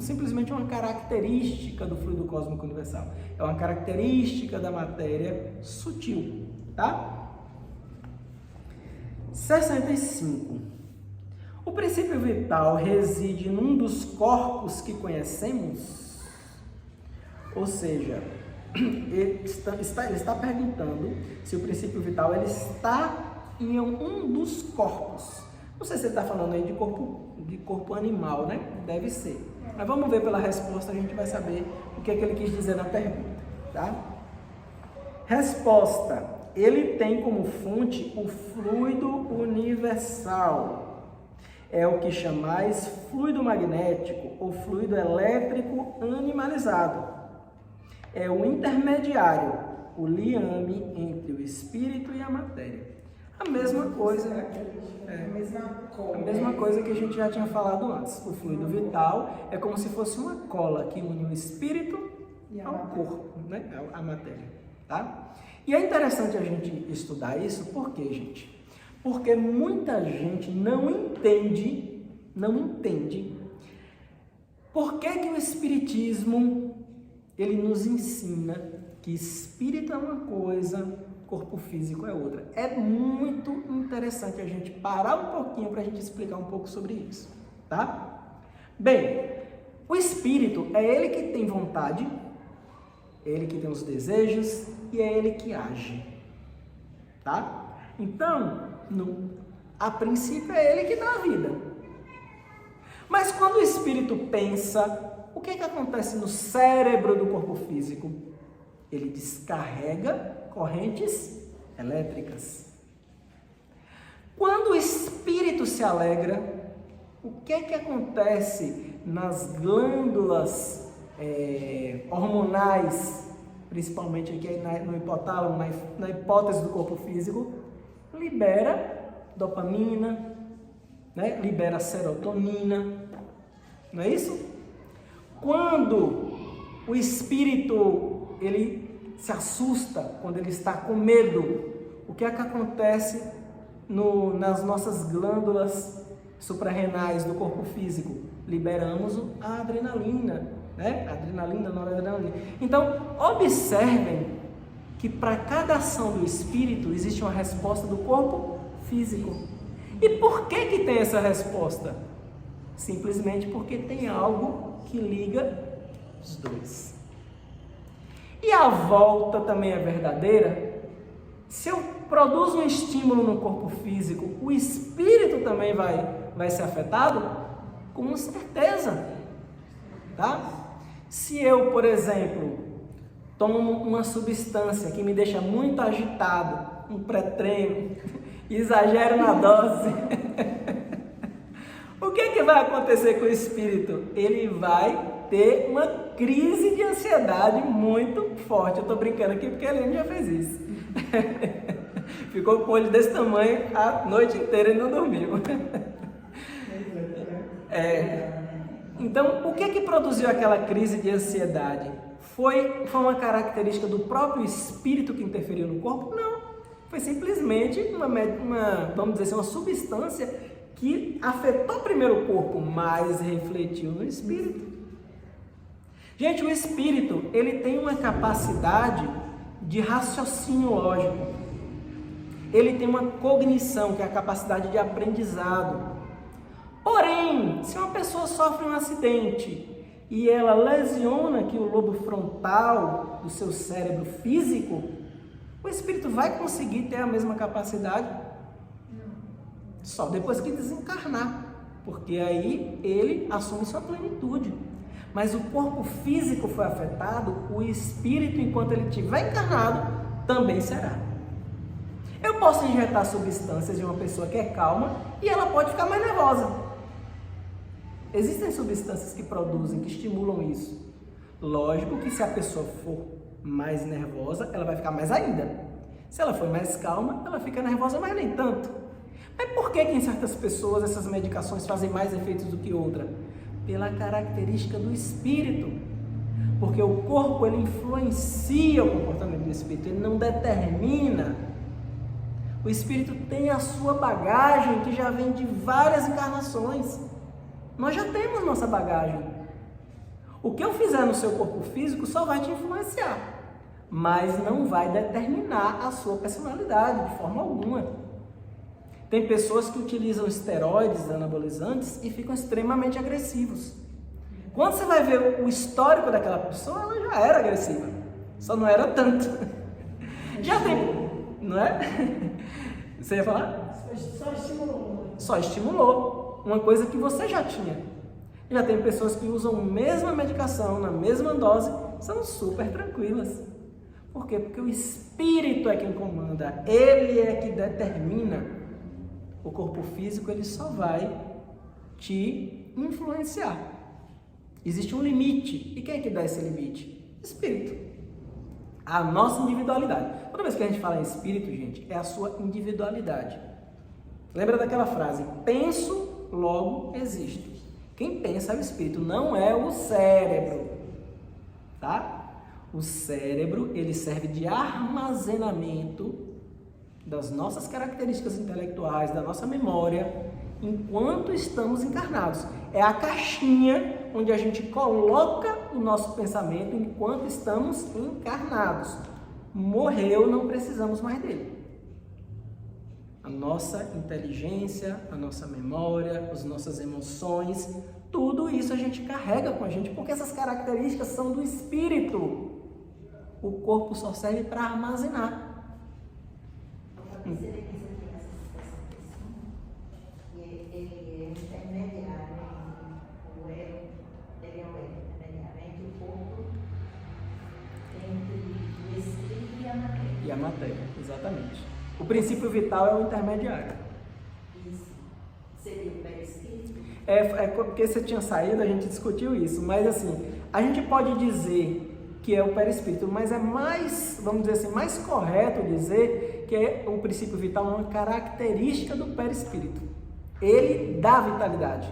[SPEAKER 1] simplesmente uma característica do fluido cósmico universal. É uma característica da matéria sutil, tá? 65. O princípio vital reside num dos corpos que conhecemos? Ou seja, ele está perguntando se o princípio vital ele está em um dos corpos. Não sei se ele está falando aí de corpo animal, né? Deve ser. Mas vamos ver pela resposta, a gente vai saber o que é que ele quis dizer na pergunta, tá? Resposta. Ele tem como fonte o fluido universal. É o que chamais fluido magnético ou fluido elétrico animalizado. É o intermediário, o liame entre o espírito e a matéria. A mesma coisa, a mesma coisa que a gente já tinha falado antes. O fluido vital é como se fosse uma cola que une o espírito ao corpo, né? A matéria, tá? E é interessante a gente estudar isso, por quê, gente? Porque muita gente não entende por que o Espiritismo, ele nos ensina que espírito é uma coisa, corpo físico é outra. É muito interessante a gente parar um pouquinho para a gente explicar um pouco sobre isso, tá? Bem, o espírito é ele que tem vontade, é ele que tem os desejos e é ele que age, tá? Então, a princípio é ele que dá a vida. Mas quando o espírito pensa, o que acontece no cérebro do corpo físico? Ele descarrega correntes elétricas. Quando o espírito se alegra, o que acontece nas glândulas hormonais, principalmente aqui no hipotálamo, na hipótese do corpo físico? Libera dopamina, né? Libera serotonina, não é isso? Quando o espírito ele se assusta, quando ele está com medo, o que acontece nas nossas glândulas suprarrenais do corpo físico? Liberamos a adrenalina, né? Adrenalina, noradrenalina. Então, observem que para cada ação do espírito existe uma resposta do corpo físico. E por que tem essa resposta? Simplesmente porque tem algo que liga os dois. E a volta também é verdadeira? Se eu produzo um estímulo no corpo físico, o espírito também vai ser afetado? Com certeza, tá? Se eu, por exemplo, tomo uma substância que me deixa muito agitado, um pré-treino, exagero na dose, o que vai acontecer com o espírito? Ele vai ter uma crise de ansiedade muito forte. Eu estou brincando aqui porque a Helene já fez isso. Ficou com o olho desse tamanho a noite inteira e não dormiu. Então, o que produziu aquela crise de ansiedade? Foi uma característica do próprio espírito que interferiu no corpo? Não. Foi simplesmente vamos dizer assim, uma substância que afetou primeiro o corpo, mas refletiu no espírito. Gente, o espírito, ele tem uma capacidade de raciocínio lógico. Ele tem uma cognição, que é a capacidade de aprendizado. Porém, se uma pessoa sofre um acidente e ela lesiona aqui o lobo frontal do seu cérebro físico, o espírito vai conseguir ter a mesma capacidade? Só depois que desencarnar, porque aí ele assume sua plenitude. Mas o corpo físico foi afetado, o espírito, enquanto ele estiver encarnado, também será. Eu posso injetar substâncias em uma pessoa que é calma e ela pode ficar mais nervosa. Existem substâncias que produzem, que estimulam isso. Lógico que se a pessoa for mais nervosa, ela vai ficar mais ainda. Se ela for mais calma, ela fica nervosa, mas nem tanto. Mas por que em certas pessoas essas medicações fazem mais efeitos do que outra? Pela característica do espírito. Porque o corpo, ele influencia o comportamento do espírito, ele não determina. O espírito tem a sua bagagem, que já vem de várias encarnações. Nós já temos nossa bagagem. O que eu fizer no seu corpo físico só vai te influenciar, mas não vai determinar a sua personalidade de forma alguma. Tem pessoas que utilizam esteroides anabolizantes e ficam extremamente agressivos. Quando você vai ver o histórico daquela pessoa, ela já era agressiva, só não era tanto. Já tem, não é? Você ia falar?
[SPEAKER 2] Só estimulou.
[SPEAKER 1] Só estimulou uma coisa que você já tinha. Já tem pessoas que usam a mesma medicação, na mesma dose, são super tranquilas. Por quê? Porque o espírito é quem comanda, ele é que determina. O corpo físico, ele só vai te influenciar. Existe um limite. E quem é que dá esse limite? Espírito. A nossa individualidade. Toda vez que a gente fala em espírito, gente, é a sua individualidade. Lembra daquela frase? Penso, logo existo. Quem pensa é o espírito, não é o cérebro. Tá? O cérebro, ele serve de armazenamento das nossas características intelectuais, da nossa memória, enquanto estamos encarnados. É a caixinha onde a gente coloca o nosso pensamento enquanto estamos encarnados. morreu, não precisamos mais dele. A nossa inteligência, a nossa memória, as nossas emoções, tudo isso a gente carrega com a gente, porque essas características são do espírito. O corpo só serve para armazenar.
[SPEAKER 4] Ele é intermediário entre o ego, ele é o ego intermediário entre o corpo, entre o espírito e a matéria.
[SPEAKER 1] E a matéria, exatamente. O princípio vital é o intermediário.
[SPEAKER 4] Isso seria o perispírito?
[SPEAKER 1] É porque você tinha saído, a gente discutiu isso, mas assim, a gente pode dizer que é o perispírito, mas é mais, vamos dizer assim, mais correto dizer que o princípio vital é uma característica do perispírito. Ele dá vitalidade.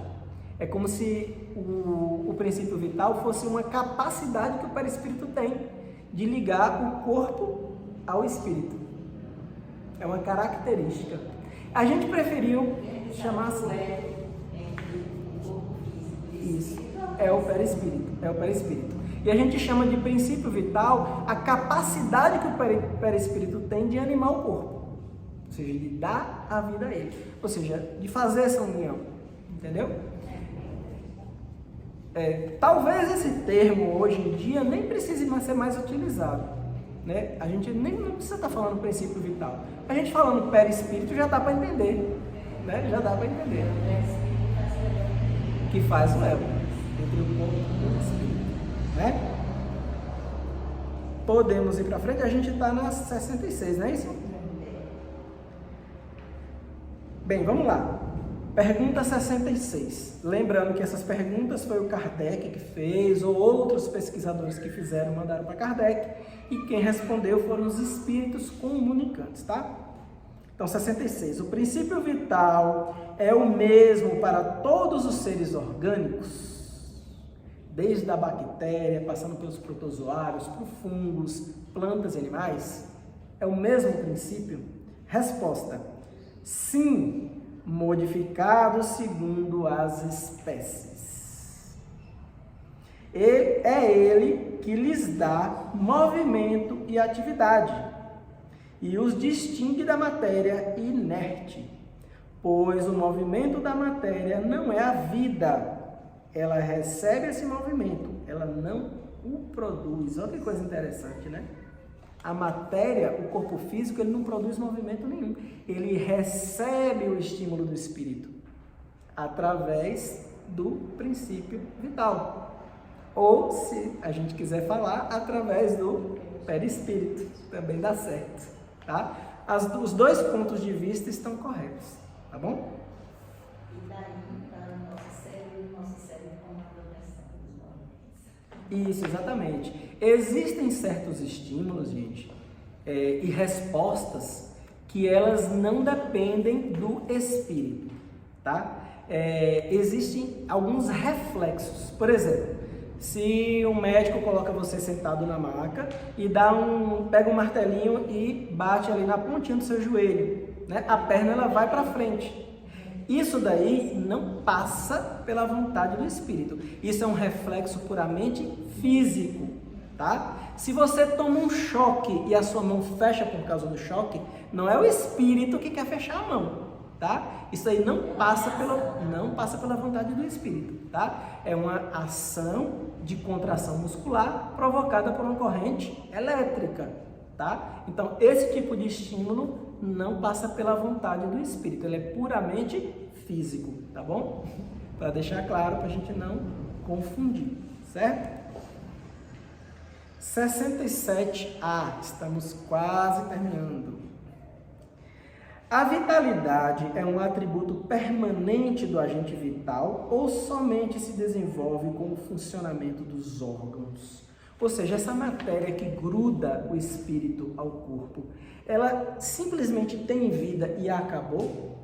[SPEAKER 1] É como se o princípio vital fosse uma capacidade que o perispírito tem de ligar o corpo ao espírito. É uma característica. A gente preferiu chamar assim.
[SPEAKER 4] Entre o corpo físico e o
[SPEAKER 1] Isso,
[SPEAKER 4] espírito.
[SPEAKER 1] é o perispírito. E a gente chama de princípio vital a capacidade que o perispírito tem de animar o corpo. Ou seja, de dar a vida a ele. Ou seja, de fazer essa união. Entendeu? Talvez esse termo, hoje em dia, nem precise mais ser mais utilizado. Né? A gente nem não precisa estar falando princípio vital. A gente falando perispírito já dá para entender. Né? Já dá para entender. Que faz o elo entre o corpo e o espírito. Né? Podemos ir para frente, a gente está na 66, não é isso? Bem, vamos lá. Pergunta 66. Lembrando que essas perguntas foi o Kardec que fez, ou outros pesquisadores que fizeram, mandaram para Kardec, e quem respondeu foram os espíritos comunicantes, tá? Então, 66. O princípio vital é o mesmo para todos os seres orgânicos? Desde a bactéria, passando pelos protozoários, por fungos, plantas e animais? É o mesmo princípio? Resposta: sim, modificado segundo as espécies. É ele que lhes dá movimento e atividade, e os distingue da matéria inerte, pois o movimento da matéria não é a vida. Ela recebe esse movimento, ela não o produz. Olha que coisa interessante, né? A matéria, o corpo físico, ele não produz movimento nenhum. Ele recebe o estímulo do espírito através do princípio vital. Ou, se a gente quiser falar, através do perispírito. Também dá certo, tá? Os dois pontos de vista estão corretos, tá bom?
[SPEAKER 4] E daí, para o nosso cérebro comanda dos movimentos.
[SPEAKER 1] Isso, exatamente. Existem certos estímulos, gente, e respostas que elas não dependem do espírito, tá? Existem alguns reflexos. Por exemplo, se um médico coloca você sentado na maca e pega um martelinho e bate ali na pontinha do seu joelho, né? A perna ela vai para frente. Isso daí não passa pela vontade do espírito. Isso é um reflexo puramente físico, tá? Se você toma um choque e a sua mão fecha por causa do choque, não é o espírito que quer fechar a mão, tá? Isso aí não passa pela vontade do espírito, tá? É uma ação de contração muscular provocada por uma corrente elétrica, tá? Então, esse tipo de estímulo não passa pela vontade do espírito, ele é puramente físico, tá bom? Para deixar claro, para a gente não confundir, certo? 67A, estamos quase terminando. A vitalidade é um atributo permanente do agente vital ou somente se desenvolve com o funcionamento dos órgãos? Ou seja, essa matéria que gruda o espírito ao corpo, ela simplesmente tem vida e acabou?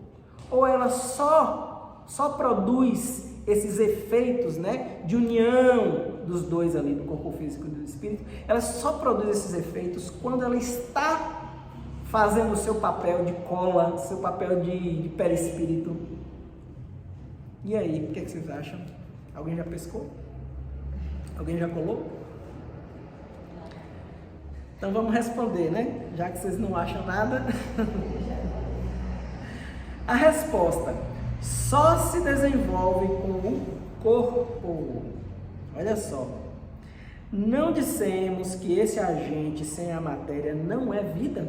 [SPEAKER 1] Ou ela só produz esses efeitos, né, de união dos dois ali, do corpo físico e do espírito? Ela só produz esses efeitos quando ela está fazendo o seu papel de cola, seu papel de perispírito. E aí, o que vocês acham? Alguém já pescou? Alguém já colou? Então vamos responder, né? Já que vocês não acham nada. A resposta: só se desenvolve com o corpo. Olha só. Não dissemos que esse agente sem a matéria não é vida?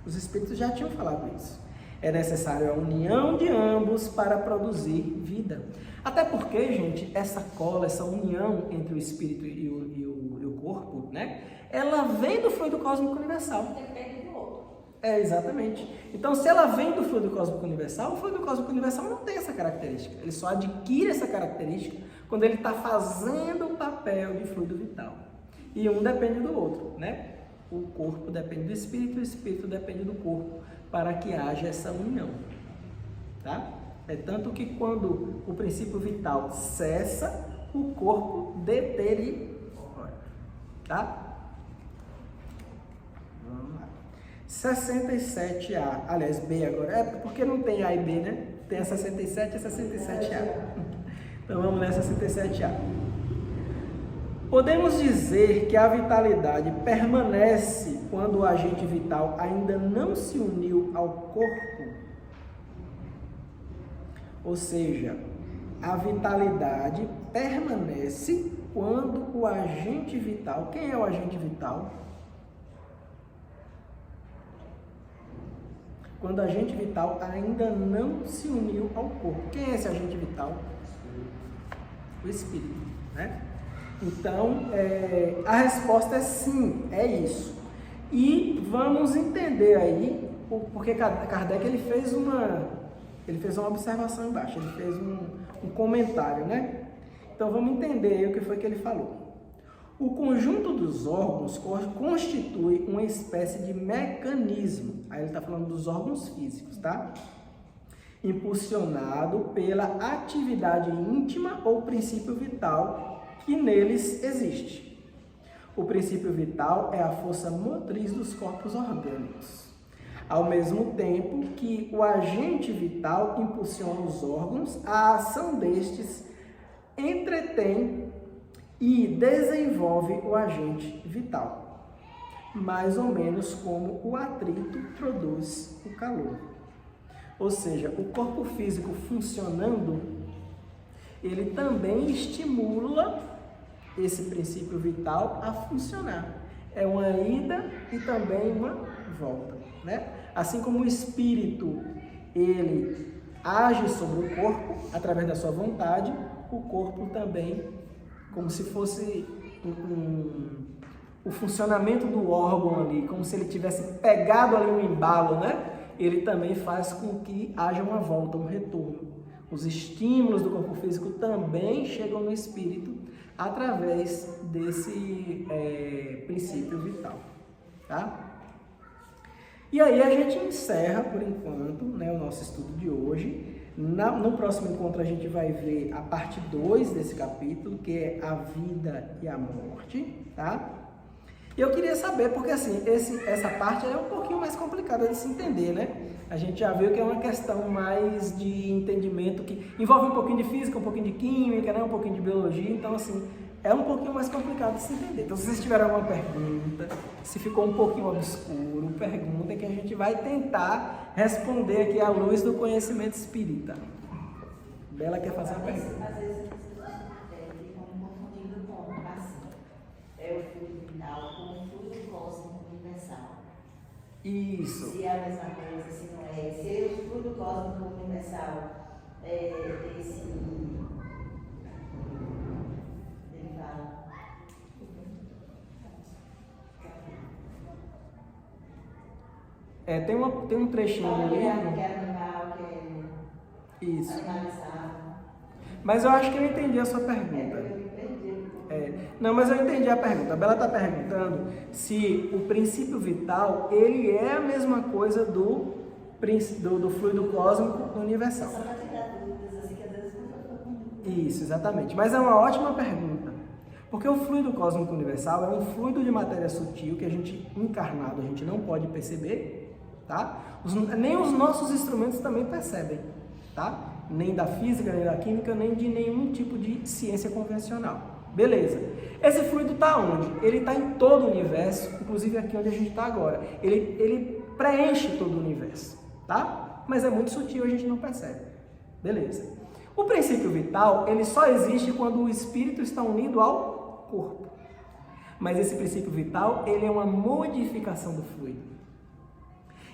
[SPEAKER 1] Os espíritos já tinham falado isso. É necessário a união de ambos para produzir vida. Até porque, gente, essa cola, essa união entre o espírito e o corpo, né? Ela vem do fluido cósmico universal.
[SPEAKER 3] Depende do outro.
[SPEAKER 1] É, exatamente. Então, se ela vem do fluido cósmico universal, o fluido cósmico universal não tem essa característica. Ele só adquire essa característica quando ele está fazendo o papel de fluido vital. E um depende do outro, né? O corpo depende do espírito e o espírito depende do corpo para que haja essa união, tá? É tanto que quando o princípio vital cessa, o corpo deteriora, tá? Vamos lá. 67A, aliás, B agora, é porque não tem A e B, né? Tem a 67 e a 67A. Então vamos nessa 67A. Podemos dizer que a vitalidade permanece quando o agente vital ainda não se uniu ao corpo? Ou seja, a vitalidade permanece quando o agente vital... Quem é o agente vital? Quando o agente vital ainda não se uniu ao corpo. Quem é esse agente vital? O espírito, né? Então, a resposta é sim, é isso. E vamos entender aí, porque Kardec ele fez uma observação embaixo, ele fez um comentário, né? Então vamos entender aí o que foi que ele falou. O conjunto dos órgãos constitui uma espécie de mecanismo, aí ele está falando dos órgãos físicos, tá? Impulsionado pela atividade íntima ou princípio vital que neles existe. O princípio vital é a força motriz dos corpos orgânicos. Ao mesmo tempo que o agente vital impulsiona os órgãos, a ação destes entretém e desenvolve o agente vital, mais ou menos como o atrito produz o calor. Ou seja, o corpo físico funcionando, ele também estimula esse princípio vital a funcionar. É uma ida e também uma volta, né? Assim como o espírito, ele age sobre o corpo através da sua vontade, o corpo também, como se fosse o funcionamento do órgão ali, como se ele tivesse pegado ali um embalo, né? Ele também faz com que haja uma volta, um retorno. Os estímulos do corpo físico também chegam no espírito através desse princípio vital, tá? E aí a gente encerra, por enquanto, né, o nosso estudo de hoje. No próximo encontro a gente vai ver a parte 2 desse capítulo, que é a vida e a morte, tá? E eu queria saber, porque assim, essa parte é um pouquinho mais complicada de se entender, né? A gente já viu que é uma questão mais de entendimento, que envolve um pouquinho de física, um pouquinho de química, né? Um pouquinho de biologia, então assim, é um pouquinho mais complicado de se entender. Então se vocês tiverem alguma pergunta, se ficou um pouquinho obscuro, pergunta que a gente vai tentar responder aqui à luz do conhecimento espírita. Bela quer fazer uma pergunta.
[SPEAKER 4] Às vezes ficam confundindo com assim, o fluido vital com o fluido cósmico universal.
[SPEAKER 1] Isso.
[SPEAKER 4] Se é a mesma coisa, se não é. Se o fluido cósmico universal é esse derivado.
[SPEAKER 1] Tem um trechinho no livro.
[SPEAKER 4] Que é animal, que é
[SPEAKER 1] Isso.
[SPEAKER 4] animalizado.
[SPEAKER 1] Mas eu acho que eu entendi a sua pergunta. Não, mas eu entendi a pergunta. A Bela está perguntando se o princípio vital, ele é a mesma coisa do fluido cósmico universal.
[SPEAKER 4] Só para tirar dúvidas, assim, que às vezes não.
[SPEAKER 1] Isso, exatamente. Mas é uma ótima pergunta. Porque o fluido cósmico universal é um fluido de matéria sutil que a gente, encarnado, a gente não pode perceber, tá? Nem os nossos instrumentos também percebem, tá? Nem da física, nem da química, nem de nenhum tipo de ciência convencional. Beleza. Esse fluido está onde? Ele está em todo o universo, inclusive aqui onde a gente está agora. Ele preenche todo o universo, tá? Mas é muito sutil, a gente não percebe. Beleza. O princípio vital, ele só existe quando o espírito está unido ao corpo. Mas esse princípio vital, ele é uma modificação do fluido.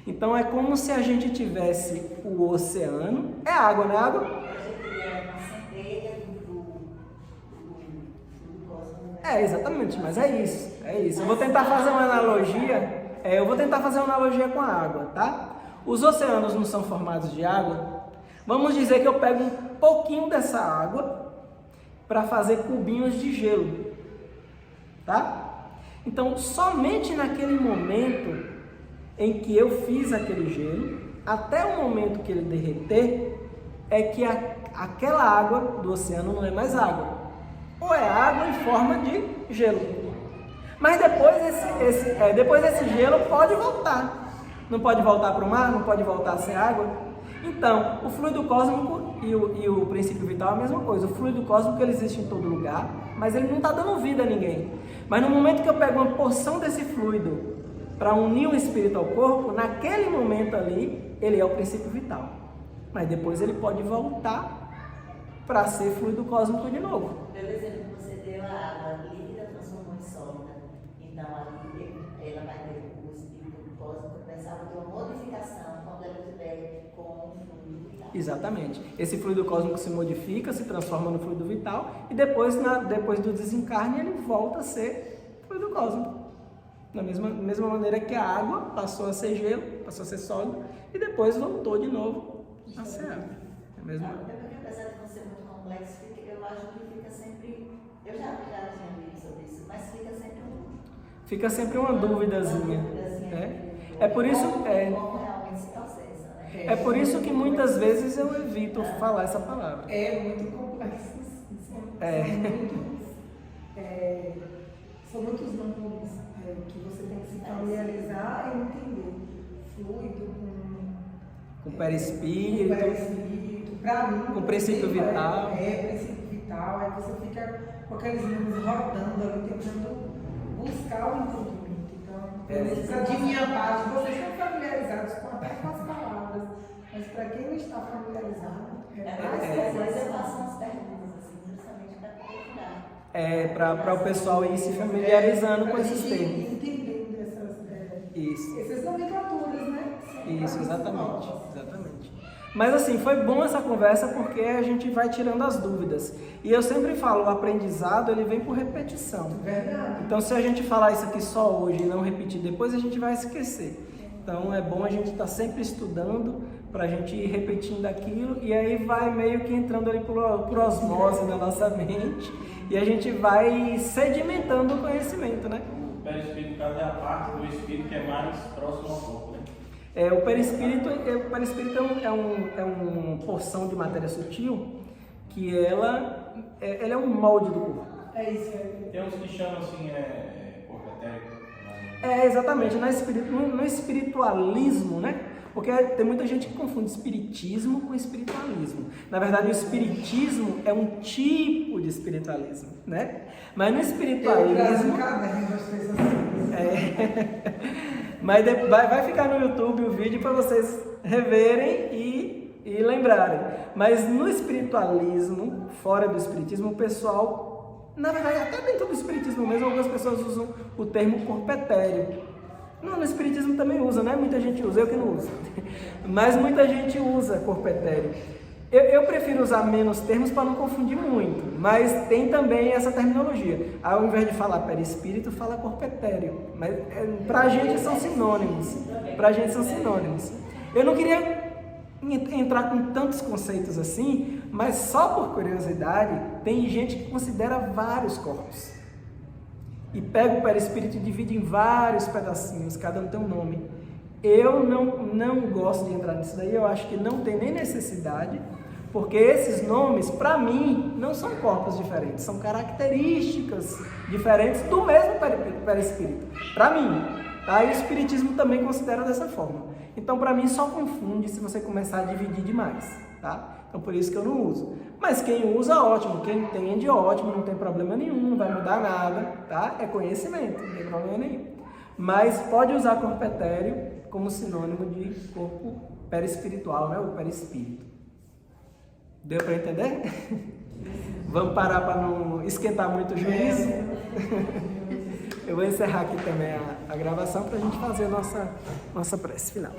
[SPEAKER 1] Então é como se a gente tivesse o oceano, é água, não é água? Exatamente, mas é isso. Eu vou tentar fazer uma analogia, com a água, tá? Os oceanos não são formados de água. Vamos dizer que eu pego um pouquinho dessa água para fazer cubinhos de gelo, tá? Então, somente naquele momento em que eu fiz aquele gelo, até o momento que ele derreter, é que aquela água do oceano não é mais água. Ou é água em forma de gelo. Mas depois esse gelo pode voltar. Não pode voltar para o mar, não pode voltar a ser água. Então, o fluido cósmico e o princípio vital é a mesma coisa. O fluido cósmico ele existe em todo lugar, mas ele não está dando vida a ninguém. Mas no momento que eu pego uma porção desse fluido para unir o espírito ao corpo, naquele momento ali, ele é o princípio vital. Mas depois ele pode voltar para ser fluido cósmico de novo.
[SPEAKER 4] Pelo exemplo que você deu, a água líquida transformou em sólida. Então, ali ela vai ter o espírito cósmico começar a ter uma modificação quando ela estiver com o fluido vital.
[SPEAKER 1] Exatamente. Esse fluido cósmico se modifica, se transforma no fluido vital e depois do desencarne ele volta a ser fluido cósmico. Da mesma maneira que a água passou a ser gelo, passou a ser sólido e depois voltou de novo a ser água.
[SPEAKER 4] Apesar de não ser muito complexo, eu acho que fica sempre. Eu já tinha lido sobre isso, mas fica sempre uma duvidazinha.
[SPEAKER 1] É por isso.
[SPEAKER 4] Como realmente se processa, né?
[SPEAKER 1] É por isso que muitas vezes eu evito falar essa palavra.
[SPEAKER 2] É muito complexo. São muitos nomes que você tem que se familiarizar e entender. Fluido
[SPEAKER 1] com perispírito,
[SPEAKER 2] para mim,
[SPEAKER 1] com princípio vital.
[SPEAKER 2] Princípio vital. Aí você fica com aqueles nomes rodando ali, tentando buscar o entendimento. Então, de minha parte, vocês estão familiarizados até com as palavras, mas para quem não está familiarizado,
[SPEAKER 4] às vezes eu faço umas perguntas assim, justamente para procurar.
[SPEAKER 1] Para o pessoal ir se familiarizando com esses termos.
[SPEAKER 2] Entendendo essas nomenclaturas, né?
[SPEAKER 1] Isso, exatamente. Mas assim, foi bom essa conversa porque a gente vai tirando as dúvidas. E eu sempre falo, o aprendizado ele vem por repetição.
[SPEAKER 2] Verdade.
[SPEAKER 1] Então se a gente falar isso aqui só hoje e não repetir depois, a gente vai esquecer. Então é bom a gente estar sempre estudando para a gente ir repetindo aquilo e aí vai meio que entrando ali por osmose na nossa mente e a gente vai sedimentando o conhecimento, né?
[SPEAKER 5] O perispírito é a parte do espírito que é mais próximo ao corpo, né?
[SPEAKER 1] O perispírito é uma porção de matéria sutil que ela é um molde do corpo.
[SPEAKER 2] É isso aí.
[SPEAKER 5] Tem uns que chamam assim, corpo etérico.
[SPEAKER 1] Exatamente, no espiritualismo, né? Porque tem muita gente que confunde espiritismo com espiritualismo. Na verdade, o espiritismo é um tipo de espiritualismo, né? Mas no espiritualismo... Mas vai ficar no YouTube o vídeo para vocês reverem e lembrarem. Mas no espiritualismo, fora do espiritismo, o pessoal, na verdade, até dentro do espiritismo mesmo, algumas pessoas usam o termo corpo etéreo. No espiritismo também usa, né? Muita gente usa, eu que não uso. Mas muita gente usa corpo etéreo. Eu prefiro usar menos termos para não confundir muito, mas tem também essa terminologia. Ao invés de falar perispírito, fala corpo etéreo. Mas pra gente são sinônimos. Eu não queria entrar com tantos conceitos assim, mas só por curiosidade, tem gente que considera vários corpos. E pega o perispírito e divide em vários pedacinhos, cada um tem um nome. Eu não gosto de entrar nisso daí, eu acho que não tem nem necessidade, porque esses nomes, para mim, não são corpos diferentes, são características diferentes do mesmo perispírito. Para mim, tá? E o espiritismo também considera dessa forma. Então, para mim, só confunde se você começar a dividir demais, tá? Então por isso que eu não uso. Mas quem usa, ótimo. Quem entende, ótimo, não tem problema nenhum, não vai mudar nada, tá? É conhecimento, não tem problema nenhum. Mas pode usar corpo etéreo como sinônimo de corpo perispiritual, né? O perispírito. Deu para entender? Vamos parar para não esquentar muito o juízo? Eu vou encerrar aqui também a gravação para a gente fazer a nossa prece final.